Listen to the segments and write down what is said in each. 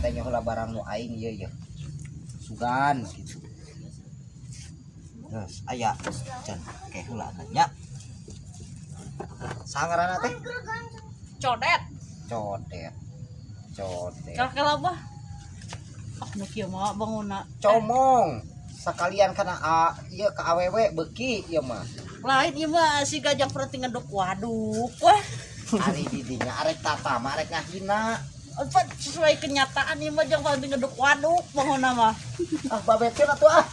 tanya heula barang nu aing ieu ya. Sugan gitu. Terus aya can ke heula nya. Sangaranna teh? Codet. Codet. Kala bah. Ah nu kieu mah bangunna. Comong. Sakalian kana ieu ka awewe beuki ieu mah. Lain ieu mah si gajah perti ngeduk waduk wah. Ari didinya arek tapa mah arek ngahina. Apa sesuai kenyataan ieu mah jeung perti ngeduk waduk bangunna mah. Ah babetkeun atuh ah.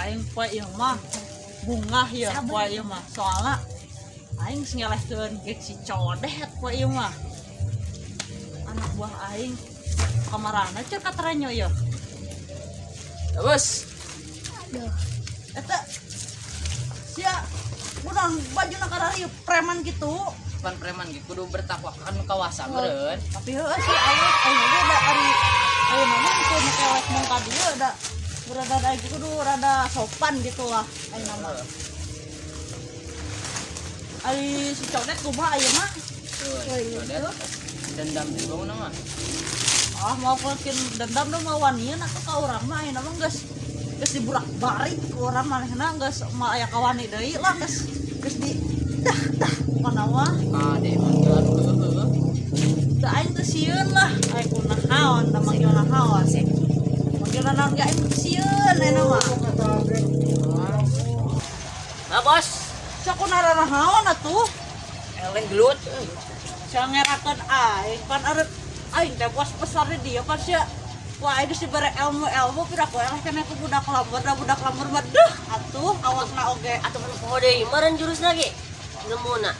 Aing poe ieu mah bungah ya poe ieu mah. Soalna aing ngelehkeun ge si Codet poe ieu mah. Anak buah aing kamarana cek katranyo ya. Bos. Aduh. Eta sia bukan bajuna karari preman gitu. Bukan preman gitu, kudu bertakwa kan kawasan meureun. Tapi heuh si awet aing ge da ari aya mah ku makelek mung ka dieu da berada aing kudu rada sopan gitu lah aing mah. Ari si Codet kumaha aya mah? Codet dendam di bawah mah. Ah mau bikin dendam dong mau wanian atau ka urang mah ayeuna mah geus diburak-barik ku urang manehna geus mah aya kawani deui lah geus di dah kana mah. Ade mah heueuh. Da aing teh sieun lah aing kunaon da manggil naon sih. Manggil naon ge aing sieun ayeuna mah. Nah bos, Sakunaon naon atuh? eleh gelut. Sangerakeun aing pan arep aing teh bos besar di dieu pas ya. Wah, aing geus dibere ilmu pira ku eleh keneh ku budak lamur mah deuh atuh awakna oge. Atuh nu poho deui meureun jurusna ge. Nemuna.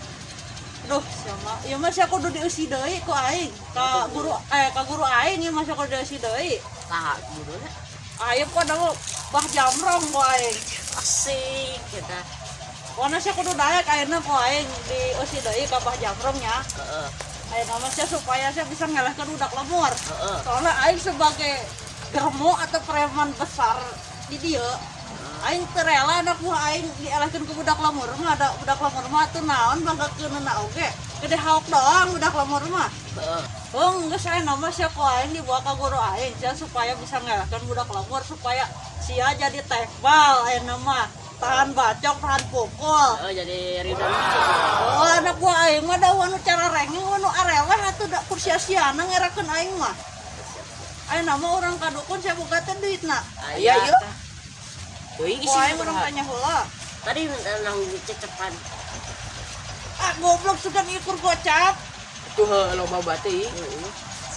Duh, sama ieu mah sia kudu dieusi deui ku aing. Ka guru aing ieu mah sia kudu dieusi deui. Tah guruna. Aya padahal bah jamrong ku aing. Asik kita. Wana sia kudu daek ayeuna ku aing dieusi deui ka bah jamrong nya. Heeh. Ayeuna mah sia supaya sia bisa ngelehkeun budak lemur. Heeh. Soalnya aing sebagai germo atau preman besar di dieu aing teu rela anak buah aing dielehkeun ke budak lemur mah. Ada budak lemur mah teu naon banggakeunna oge gede haok doang budak lemur mah. Heeh. Geus ayeuna mah sia ku aing dibawa ka guru aing sia supaya bisa ngelehkeun budak lemur supaya sia jadi tekbal ayeuna mah. Tahan bacok, tahan pukul. Oh jadi ridwan. Oh, anak buah aing mah da wanu cara rengeng wanu areleh atuh da kursia-siana ngerakeun aing mah. Ayeuna mah urang kadukun saya boga teh duitna. Iya ieu. Deui Ku isi aing urang tanya heula. tadi nang cecepan. Ah, goblok sugan ikur gocap. Tuh loba bati.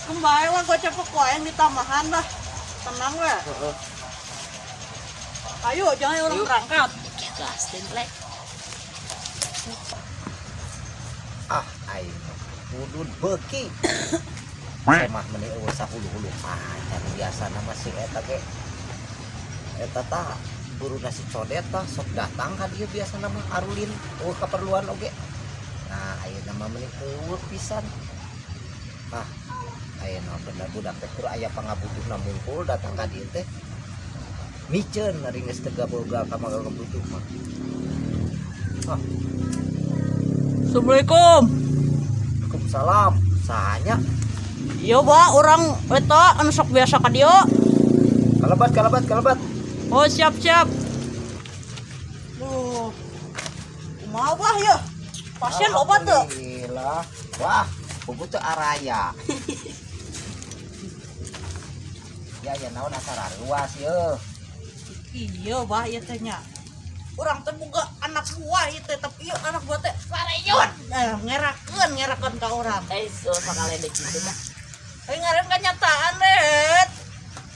Kembali lah gocap ku aing ditambahan lah. Tenang we. Heeh. Ayo, jangan orang berangkat. Gas template. Ah aing kudu beuki. Mah meni eueuh sahulu-hulu pacar biasana mah si eta ge. Eta tah buruna si Codet tah sok datang ka dieu biasana mah arulin eueuh kaperluan oge. Nah ayeuna mah meni eueuh pisan. Ah ayeuna bener budak teh keur aya pangabutuhna mungkul datang ka dieu teh. Miceun ari geus teu gaboga ka ngabutuh mah. Ah. Assalamualaikum. Waalaikumsalam. Sahanya? Iya, Ba, orang eta anu sok biasa ka dieu. Kalabat. Oh, siap. Duh. Kumaha bah ya? Pasien obat teu? Alhamdulillah. Wah, buku teu araya. Ya naon asara luas ye. Iya, Bah, ieu teh nya. Urang teh boga anak buah ieu teh, tapi ieu anak buah teh pareyon. Ngerakeun ka urang. So sakale dek kitu mah. Aing ngareun kenyataan ret.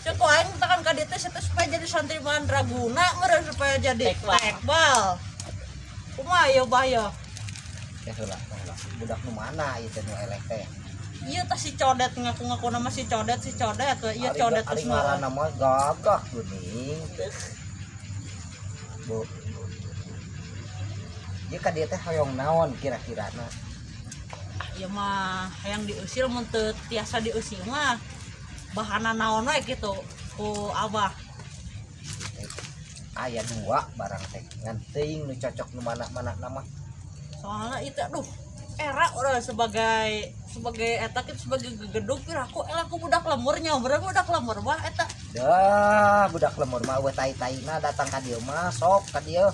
Cek ku aing tekan ka dieu teh supaya jadi santri mandraguna meureun supaya jadi tekbal. Kumaha ieu Bah ya? Ya heula. Budak nu mana ieu teh nu eleh teh? Iya teh si Codet ngaku-ngaku nama si Codet we. Iya Codet Ari geus mah. ngaranna mah gagah geuning. Bu. Ieu ka dieu teh hoyong naon kira-kirana? Ya mah hayang dieusil mun teu tiasa dieusil mah bahana naon we kitu ku Abah. aya dua barang teh nganting nu cocok nu mana-mana nama. Soalnya itu aduh era udah sebagai eta kita sebagai gedung pir aku budak lemurnya berarti budak lemur mah eta Dah budak lemur mah we tai-taina datang ka dieu mah sok ka dieu.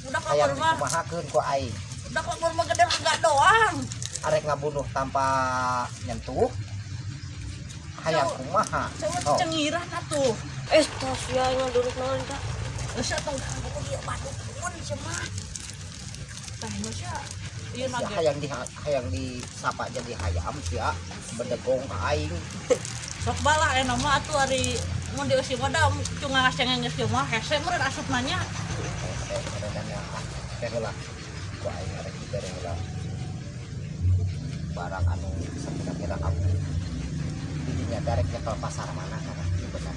budak Hayang lemur mah dikumahakeun ku aing. budak lemur mah gede enggak doang Arek ngabunuh tanpa nyentuh. Hayang kumaha? coba Oh. cengiran atuh Tos ya yang duduk naon Kak. geus atuh aku dia baduk pun cenah tah masya ieu Si nage hayang disapa jadi hayam sia bedegong ka aing. sok bala enak mah atuh ari mun di usi mah da cunga ngacengeng geus mah hese meureun asup nanya Heula ku aing arek dibere heula barang anu kira-kira kamu didinya darek nyekel pasar mana kana bener.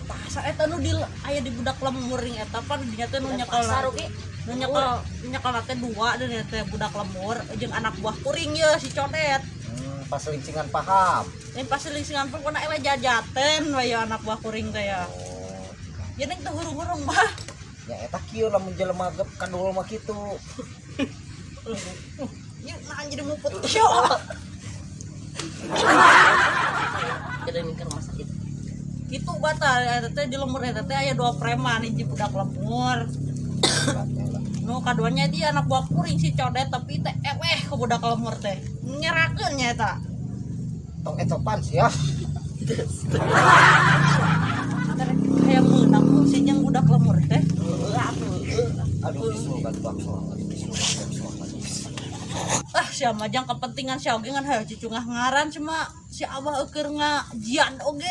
pasar eta nu di aya di budak lemur ring eta pan dinya teh nu nyekel Pasar oge. nu nyekel teh dua dan teh budak lemur jeung anak buah kuring ye si codet Pas lincingan paham. yang pasti lingsingan pun kena ele jajaten we ya anak buah kuring teh ya Oh, jadi teh hurung-hurung mah ya eta kieu lamun jelema gep kadul mah kitu. ya nah jadi muput syo Kita mikir rumah sakit. gitu batal eta teh di lemur eta teh aya dua preman hiji budak lemur nu kaduanya dia anak buah kuring si codet tapi teh eweh ke budak lemur teh nyerakeun nya eta Tong etopan sih ya. kayak menang si jeung budak lemur teh Aduh bisul kan bakso. si amajang kepentingan si oge ngan hayu cicungah ngaran cuma si abah eukeur ngajian oge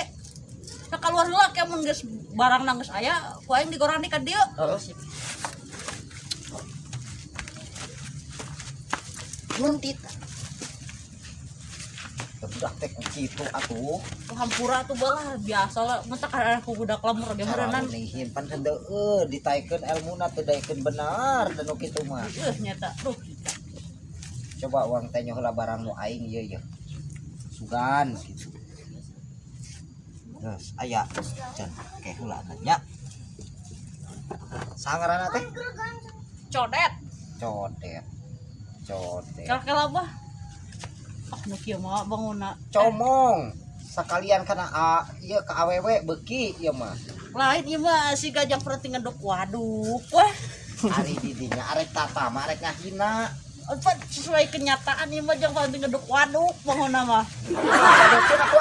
sakaluar heula ke mun geus barang nanggeus aya ku aing digorani ka dieu Muntit. Budak teh kitu atuh. ku hampura tuh balah biasa lah mentak ada ku budak lemur ge heureunan Nihin pan henteu ditaikeun elmuna teu daekeun benar dan nu kitu mah. nyata duh Coba uang teh nyoh heula barang nu aing ieu ye. Sugan gitu. Terus aya can ke heula nya. Sangaranna teh codet codet. kala bah ah nu kieu mah bangunna Comong sekalian kana ieu ka awewe beuki ieu mah. lain ieu mah si gajah perti ngedok waduk wah Ari didinya arek tata mah arek ngahina. apa sesuai kenyataan ieu mah jeung perti ngedok waduk bangunna mah Aduh, aku